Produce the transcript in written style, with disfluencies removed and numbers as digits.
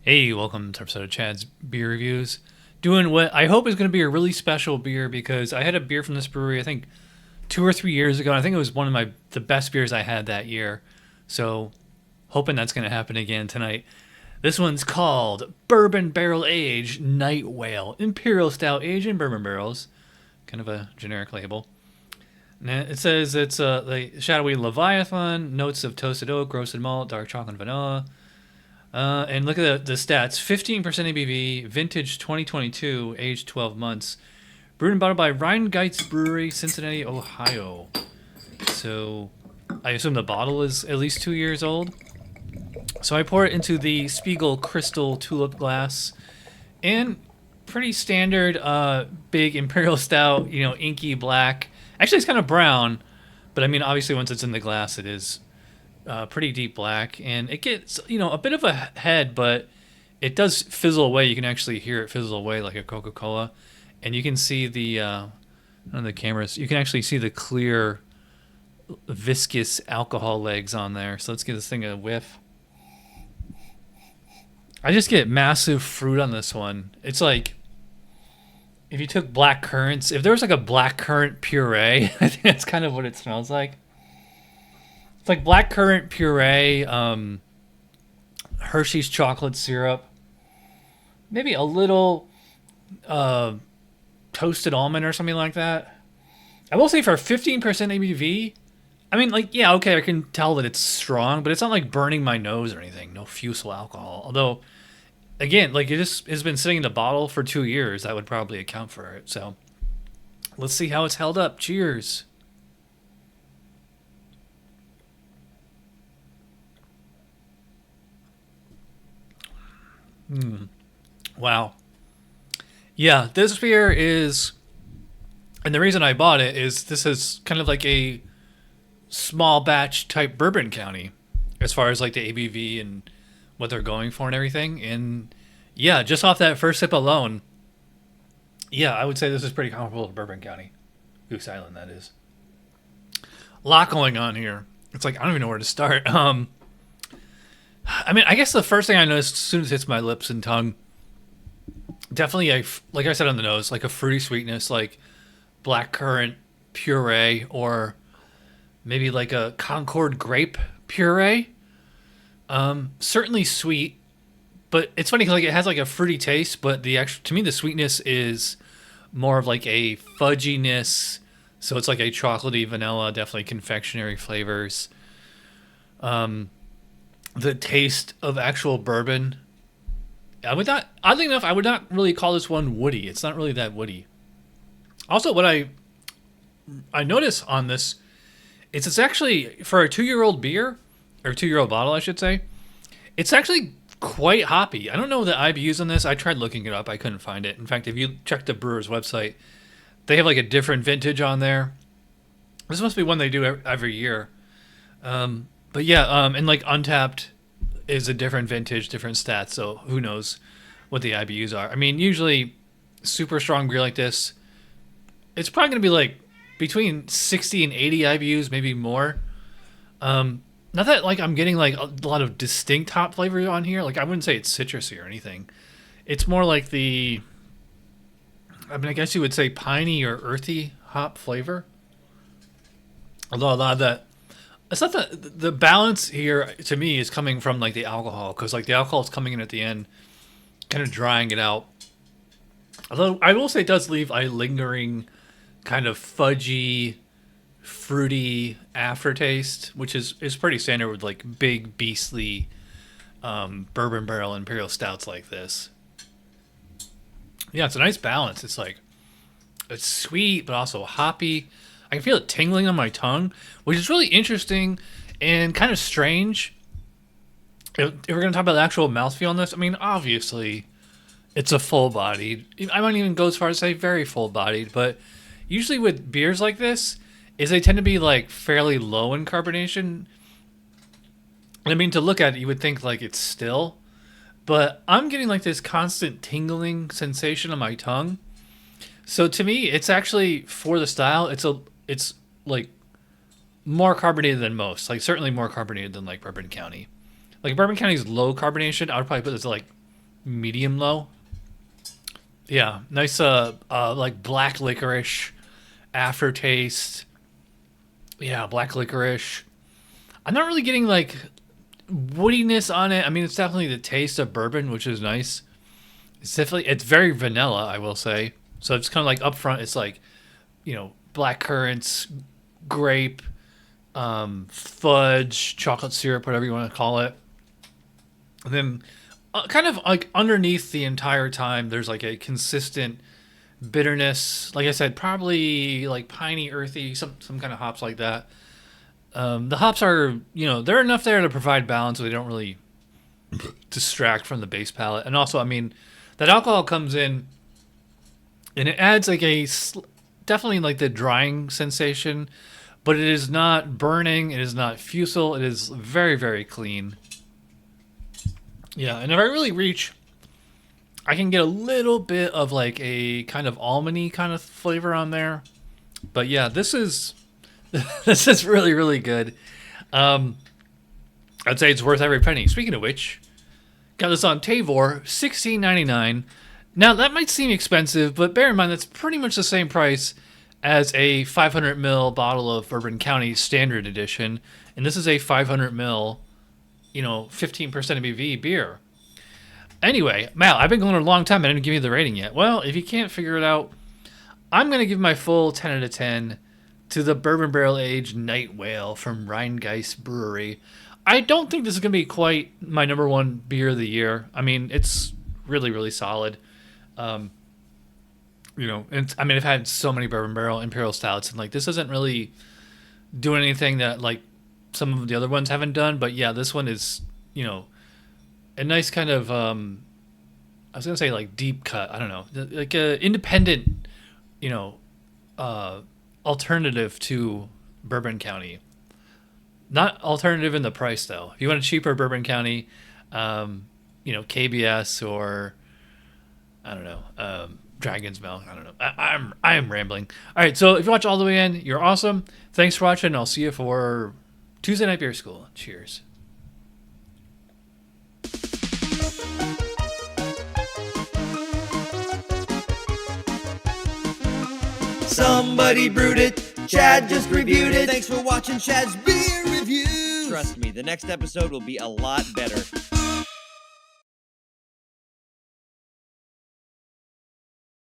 Hey, welcome to our episode of Chad's Beer Reviews. Doing what I hope is going to be a really special beer because I had a beer from this brewery, I think 2 or 3 years ago. And I think it was one of the best beers I had that year. So, hoping that's going to happen again tonight. This one's called Bourbon Barrel Aged Night Whale Imperial Stout Aged in Bourbon Barrels. Kind of a generic label. And it says it's the shadowy Leviathan, notes of toasted oak, roasted malt, dark chocolate, and vanilla. And look at the stats: 15% ABV, vintage 2022, aged 12 months. Brewed and bottled by Rhinegeist Brewery, Cincinnati, Ohio. So I assume the bottle is at least 2 years old. So I pour it into the Spiegel Crystal Tulip glass, and pretty standard big imperial stout, inky black. Actually, it's kind of brown, but I mean, obviously, once it's in the glass, it is pretty deep black, and it gets a bit of a head, but it does fizzle away. You can actually hear it fizzle away like a Coca-Cola, and you can see on the cameras. You can actually see the clear, viscous alcohol legs on there. So let's give this thing a whiff. I just get massive fruit on this one. It's like if you took black currants. If there was like a black currant puree, I think that's kind of what it smells like. It's like blackcurrant puree, Hershey's chocolate syrup, maybe a little toasted almond or something like that. I will say for 15% ABV, I mean, yeah, okay, I can tell that it's strong, but it's not like burning my nose or anything. No fusel alcohol. Although, again, like it just has been sitting in the bottle for 2 years. That would probably account for it. So let's see how it's held up. Cheers. Wow. Yeah, this beer is, and the reason I bought it is this is kind of like a small batch type Bourbon County, as far as like the ABV and what they're going for and everything. And yeah, just off that first sip alone, yeah, I would say this is pretty comparable to Bourbon County. Goose Island, that is. A lot going on here. It's like I don't even know where to start. I mean, I guess the first thing I noticed as soon as it hits my lips and tongue, definitely like I said on the nose, like a fruity sweetness, like blackcurrant puree, or maybe like a Concord grape puree. Certainly sweet, but it's funny because like it has like a fruity taste, but to me the sweetness is more of like a fudginess. So it's like a chocolatey vanilla, definitely confectionery flavors. The taste of actual bourbon, I would not, oddly enough, I would not really call this one woody. It's not really that woody. Also, what I notice on this is it's actually, for a 2-year-old beer, or 2-year-old bottle, I should say, it's actually quite hoppy. I don't know the IBUs on this. I tried looking it up. I couldn't find it. In fact, if you check the brewer's website, they have like a different vintage on there. This must be one they do every year. But yeah, and like Untapped is a different vintage, different stats, so who knows what the IBUs are. I mean, usually super strong beer like this, it's probably going to be like between 60 and 80 IBUs, maybe more. Not that like I'm getting like a lot of distinct hop flavors on here. Like I wouldn't say it's citrusy or anything. It's more like I guess you would say piney or earthy hop flavor. Although a lot of that, it's not the balance here to me is coming from like the alcohol, because like the alcohol is coming in at the end, kind of drying it out. Although I will say it does leave a lingering kind of fudgy, fruity aftertaste, which is pretty standard with like big beastly bourbon barrel imperial stouts like this. Yeah, it's a nice balance. It's sweet but also hoppy. I can feel it tingling on my tongue, which is really interesting and kind of strange. If we're going to talk about the actual mouthfeel on this, I mean, obviously, it's a full-bodied. I might even go as far as say very full-bodied, but usually with beers like this, they tend to be like fairly low in carbonation. I mean, to look at it, you would think like it's still, but I'm getting like this constant tingling sensation on my tongue. So to me, it's actually, for the style, it's like more carbonated than most. Like certainly more carbonated than like Bourbon County. Like Bourbon County's low carbonation, I would probably put this at like medium low. Yeah, nice like black licorice aftertaste. Yeah, black licorice. I'm not really getting like woodiness on it. I mean, it's definitely the taste of bourbon, which is nice. It's very vanilla, I will say. So it's kind of like up front, it's like, black currants, grape, fudge, chocolate syrup, whatever you want to call it. And then kind of like underneath the entire time, there's like a consistent bitterness. Like I said, probably like piney, earthy, some kind of hops like that. The hops are, they're enough there to provide balance, so they don't really distract from the base palate. And also, I mean, that alcohol comes in and it adds like definitely like the drying sensation, but it is not burning. It is not fusel. It is very, very clean. Yeah, and if I really reach, I can get a little bit of like a kind of almondy kind of flavor on there. But yeah, this is really, really good. I'd say it's worth every penny. Speaking of which, got this on Tavour, $16.99. Now that might seem expensive, but bear in mind that's pretty much the same price as a 500 ml bottle of Bourbon County Standard Edition, and this is a 500 ml, 15% ABV beer. Anyway, Mal, I've been going a long time. I didn't give you the rating yet. Well, if you can't figure it out, I'm going to give my full 10 out of 10 to the Bourbon Barrel Aged Night Whale from Rhinegeist Brewery. I don't think this is going to be quite my number one beer of the year. I mean, it's really, really solid. And I've had so many Bourbon Barrel Imperial Stouts, and like this isn't really doing anything that like some of the other ones haven't done. But yeah, this one is, a nice kind of, I was going to say like deep cut. I don't know, like a independent, alternative to Bourbon County. Not alternative in the price though. If you want a cheaper Bourbon County, KBS or I don't know, Dragon's Milk. I don't know. I am rambling. All right, so if you watch all the way in, you're awesome. Thanks for watching. I'll see you for Tuesday Night Beer School. Cheers. Somebody brewed it. Chad just reviewed it. Thanks for watching Chad's Beer Reviews. Trust me, the next episode will be a lot better.